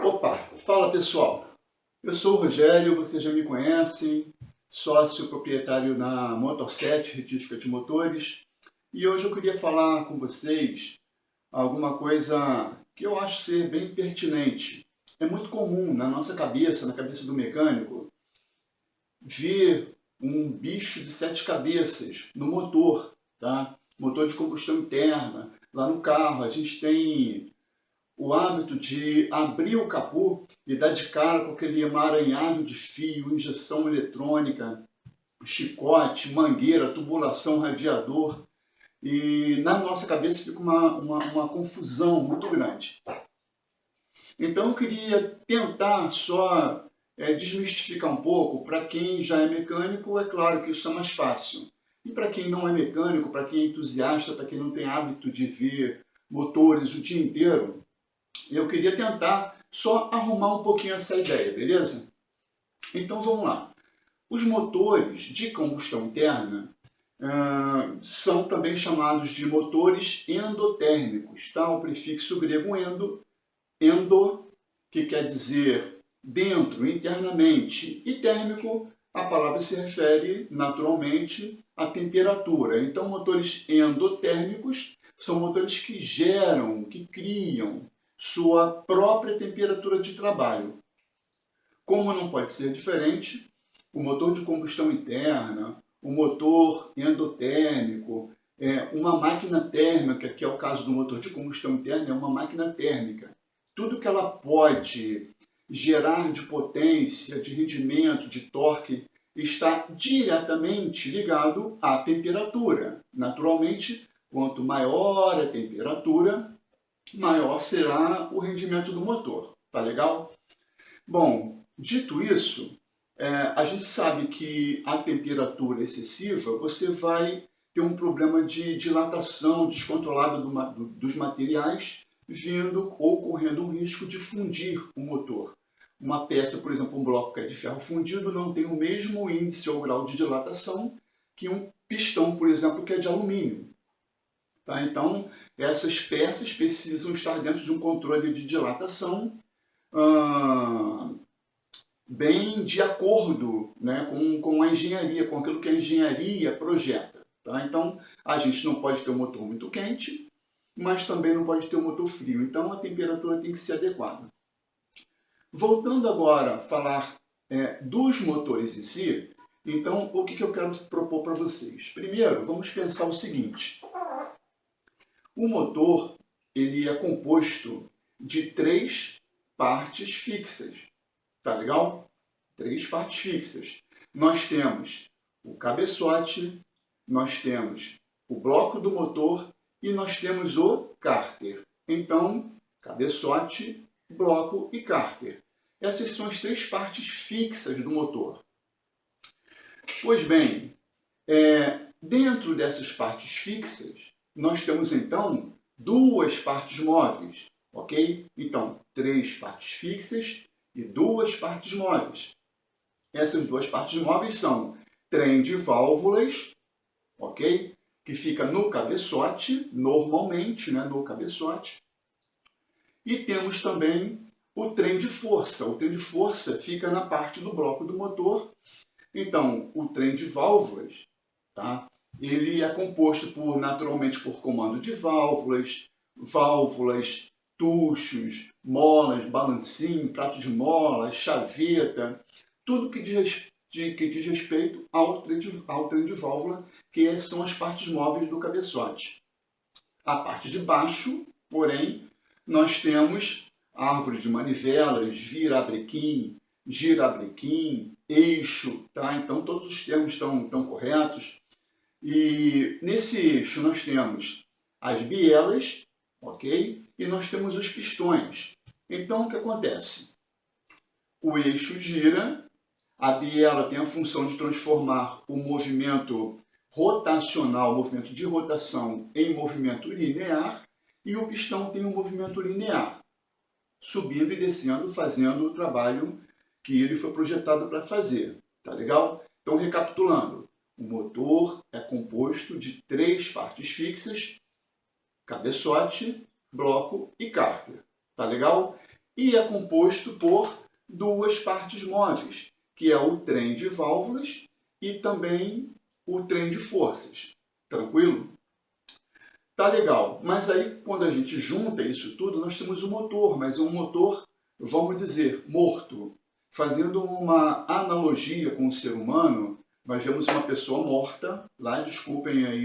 Opa, fala pessoal, eu sou o Rogério, vocês já me conhecem, sócio proprietário na Motor7, retífica de motores, e hoje eu queria falar com vocês alguma coisa que eu acho ser bem pertinente. É muito comum na nossa cabeça, na cabeça do mecânico, ver um bicho de 7 cabeças no motor, tá? Motor de combustão interna. Lá no carro a gente tem o hábito de abrir o capô e dar de cara com aquele emaranhado de fio, injeção eletrônica, chicote, mangueira, tubulação, radiador. E na nossa cabeça fica uma confusão muito grande. Então eu queria tentar só desmistificar um pouco. Para quem já é mecânico, é claro que isso é mais fácil. E para quem não é mecânico, para quem é entusiasta, para quem não tem hábito de ver motores o dia inteiro, eu queria tentar só arrumar um pouquinho essa ideia, beleza? Então vamos lá. Os motores de combustão interna são também chamados de motores endotérmicos, tá? O prefixo grego endo, que quer dizer dentro, internamente, e térmico, a palavra se refere naturalmente à temperatura. Então, motores endotérmicos são motores que geram, que criam sua própria temperatura de trabalho. Como não pode ser diferente, o motor de combustão interna, o motor endotérmico, uma máquina térmica, que é o caso do motor de combustão interna, é uma máquina térmica. Tudo que ela pode gerar de potência, de rendimento, de torque, está diretamente ligado à temperatura. Naturalmente, quanto maior a temperatura, maior será o rendimento do motor. Tá legal? Bom, dito isso, a gente sabe que a temperatura excessiva, você vai ter um problema de dilatação descontrolada dos materiais, vindo ou correndo um risco de fundir o motor. Uma peça, por exemplo, um bloco que é de ferro fundido, não tem o mesmo índice ou grau de dilatação que um pistão, por exemplo, que é de alumínio. Tá? Então, essas peças precisam estar dentro de um controle de dilatação bem de acordo, né, com a engenharia, com aquilo que a engenharia projeta. Tá? Então, a gente não pode ter um motor muito quente, mas também não pode ter um motor frio. Então, a temperatura tem que ser adequada. Voltando agora a falar dos motores em si, então, o que eu quero propor para vocês? Primeiro, vamos pensar o seguinte. O motor ele é composto de 3 partes fixas. Tá legal? 3 partes fixas. Nós temos o cabeçote, nós temos o bloco do motor e nós temos o cárter. Então, cabeçote, bloco e cárter. Essas são as 3 partes fixas do motor. Pois bem, dentro dessas partes fixas, nós temos então 2 partes móveis, ok? Então, 3 partes fixas e 2 partes móveis. Essas 2 partes móveis são trem de válvulas, ok? Que fica no cabeçote, normalmente, né, no cabeçote. E temos também o trem de força. O trem de força fica na parte do bloco do motor. Então, o trem de válvulas, tá? Ele é composto naturalmente por comando de válvulas, tuchos, molas, balancinho, prato de mola, chaveta, tudo que diz respeito ao trem de válvula, que são as partes móveis do cabeçote. A parte de baixo, porém, nós temos árvore de manivelas, virabrequim, girabrequim, eixo, tá? Então todos os termos estão corretos. E nesse eixo nós temos as bielas, ok? E nós temos os pistões. Então o que acontece? O eixo gira, a biela tem a função de transformar o movimento rotacional, o movimento de rotação, em movimento linear, e o pistão tem um movimento linear, subindo e descendo, fazendo o trabalho que ele foi projetado para fazer. Tá legal? Então, recapitulando, o motor é composto de 3 partes fixas, cabeçote, bloco e cárter. Tá legal? e é composto por duas partes móveis, que é o trem de válvulas e também o trem de forças. Tranquilo? Tá legal, mas aí quando a gente junta isso tudo, nós temos um motor, mas é um motor, vamos dizer, morto. Fazendo uma analogia com o ser humano, nós vemos uma pessoa morta, lá desculpem aí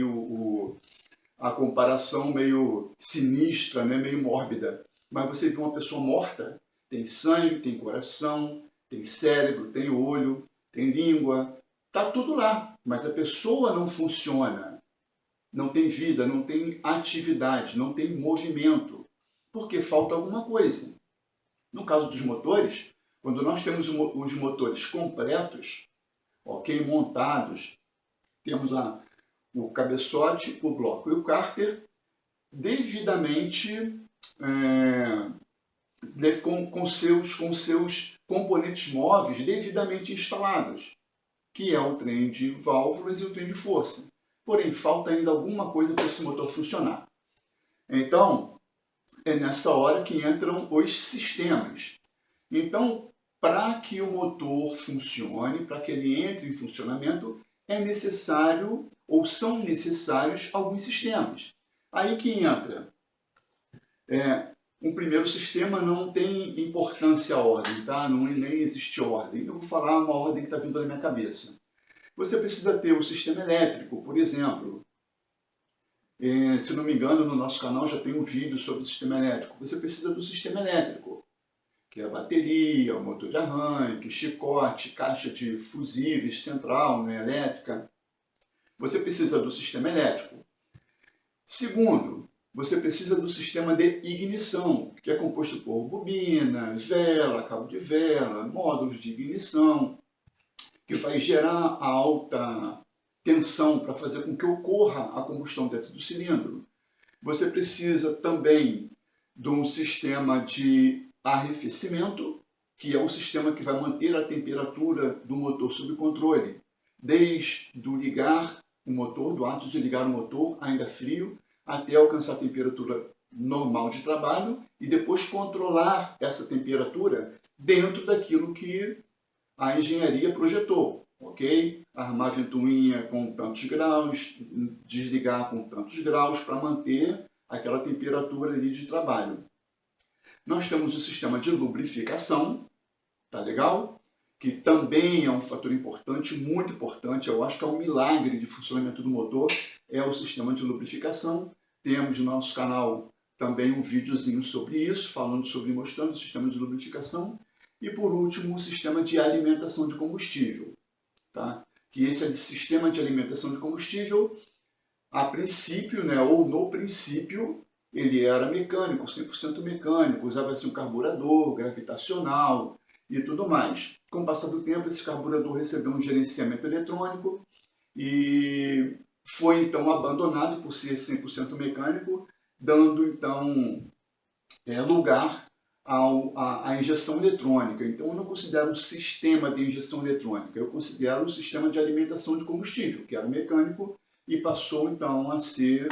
a comparação meio sinistra, né? Meio mórbida, mas você vê uma pessoa morta, tem sangue, tem coração, tem cérebro, tem olho, tem língua, tá tudo lá, mas a pessoa não funciona, não tem vida, não tem atividade, não tem movimento, porque falta alguma coisa. No caso dos motores, quando nós temos os motores completos, ok, montados, temos lá o cabeçote, o bloco e o cárter, devidamente com seus componentes móveis devidamente instalados, que é o trem de válvulas e o trem de força. Porém, falta ainda alguma coisa para esse motor funcionar. Então, é nessa hora que entram os sistemas. Então, para que o motor funcione, para que ele entre em funcionamento, é necessário ou são necessários alguns sistemas. Aí que entra. Um primeiro sistema não tem importância a ordem, tá? Não, nem existe ordem. Eu vou falar uma ordem que está vindo na minha cabeça. Você precisa ter o sistema elétrico, por exemplo. Se não me engano, no nosso canal já tem um vídeo sobre o sistema elétrico. Você precisa do sistema elétrico, que é a bateria, o motor de arranque, chicote, caixa de fusíveis central, né, elétrica. Você precisa do sistema elétrico. Segundo, você precisa do sistema de ignição, que é composto por bobina, vela, cabo de vela, módulos de ignição, que vai gerar a alta tensão para fazer com que ocorra a combustão dentro do cilindro. Você precisa também de um sistema de arrefecimento, que é o sistema que vai manter a temperatura do motor sob controle, desde o ligar o motor, do ato de ligar o motor ainda frio, até alcançar a temperatura normal de trabalho e depois controlar essa temperatura dentro daquilo que a engenharia projetou, ok? Armar a ventoinha com tantos graus, desligar com tantos graus para manter aquela temperatura ali de trabalho. Nós temos o sistema de lubrificação, tá legal? Que também é um fator importante, muito importante, eu acho que é um milagre de funcionamento do motor, é o sistema de lubrificação. Temos no nosso canal também um videozinho sobre isso, mostrando o sistema de lubrificação. E por último, o sistema de alimentação de combustível, tá? Que esse sistema de alimentação de combustível, a princípio, né, ou no princípio, ele era mecânico, 100% mecânico, usava-se um carburador gravitacional e tudo mais. Com o passar do tempo, esse carburador recebeu um gerenciamento eletrônico e foi então abandonado por ser 100% mecânico, dando então lugar à injeção eletrônica. Então eu não considero um sistema de injeção eletrônica, eu considero um sistema de alimentação de combustível, que era mecânico e passou então a ser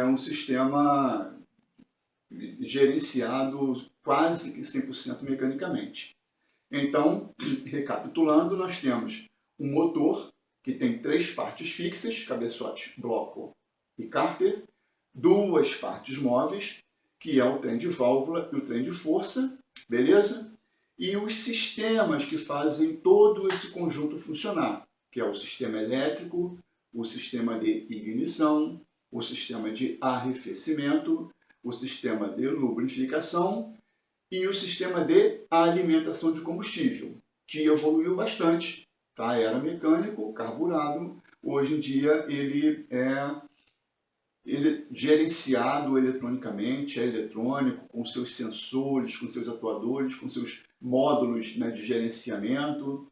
um sistema gerenciado quase que 100% mecanicamente. Então, recapitulando, nós temos um motor que tem 3 partes fixas, cabeçote, bloco e cárter, 2 partes móveis, que é o trem de válvula e o trem de força, beleza? E os sistemas que fazem todo esse conjunto funcionar, que é o sistema elétrico, o sistema de ignição, o sistema de arrefecimento, o sistema de lubrificação e o sistema de alimentação de combustível, que evoluiu bastante, tá? Era mecânico, carburado, hoje em dia ele é gerenciado eletronicamente, é eletrônico, com seus sensores, com seus atuadores, com seus módulos, né, de gerenciamento,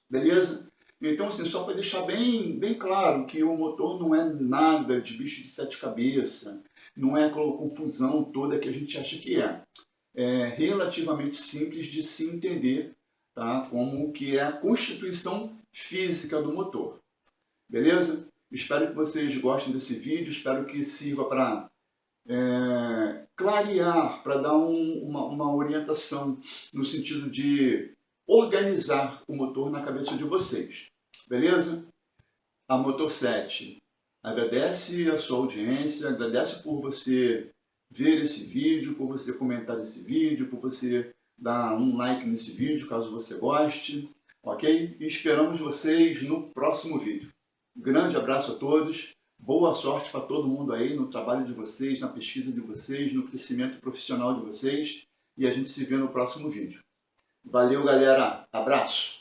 beleza? Então, assim, só para deixar bem claro que o motor não é nada de bicho de 7 cabeças, não é aquela confusão toda que a gente acha que é. É relativamente simples de se entender, tá? Como que é a constituição física do motor, beleza? Espero que vocês gostem desse vídeo, espero que sirva para clarear, para dar uma orientação no sentido de organizar o motor na cabeça de vocês. Beleza? A Motor 7 agradece a sua audiência, agradece por você ver esse vídeo, por você comentar esse vídeo, por você dar um like nesse vídeo, caso você goste, ok? E esperamos vocês no próximo vídeo. Grande abraço a todos, boa sorte para todo mundo aí no trabalho de vocês, na pesquisa de vocês, no crescimento profissional de vocês, e a gente se vê no próximo vídeo. Valeu, galera! Abraço!